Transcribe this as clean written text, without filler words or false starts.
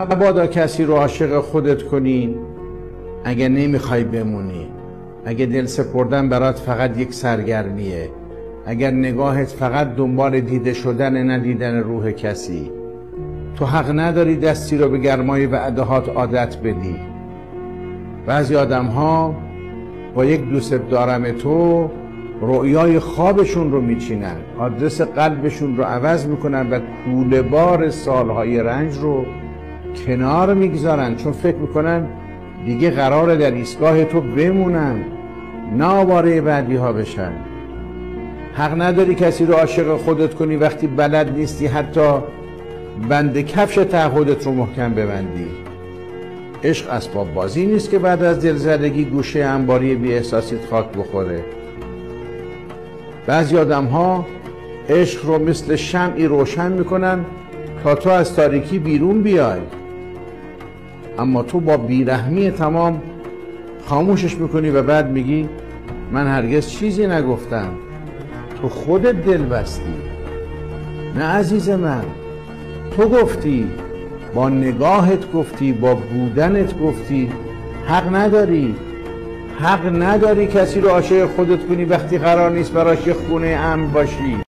مبادا کسی رو عاشق خودت کنی اگه نمیخوای بمونی، اگه دل سپردن برات فقط یک سرگرمیه، اگر نگاهت فقط دنبال دیده شدن ندیدن روح کسی. تو حق نداری دستی رو به گرمای وعدهات عادت بدی. بعضی آدم ها با یک دوست دارم تو رؤیای خوابشون رو میچینن، آدرس قلبشون رو عوض میکنن و کوله بار سالهای رنج رو کنار میگذارن، چون فکر میکنن دیگه قراره در ایستگاه تو بمونن، نه آواره بعدی ها بشن. حق نداری کسی رو عاشق خودت کنی وقتی بلد نیستی حتی بند کفش تعهدت رو محکم ببندی. عشق اسباب بازی نیست که بعد از دلزدگی گوشه انباری بی احساسیت خاک بخوره. بعضی آدم ها عشق رو مثل شمعی روشن میکنن تا تو از تاریکی بیرون بیای، اما تو با بیرحمی تمام خاموشش میکنی و بعد میگی من هرگز چیزی نگفتم، تو خودت دل بستی. نه عزیز من، تو گفتی، با نگاهت گفتی، با بودنت گفتی. حق نداری کسی رو عاشق خودت کنی وقتی قرار نیست براش یه خونه امن باشی.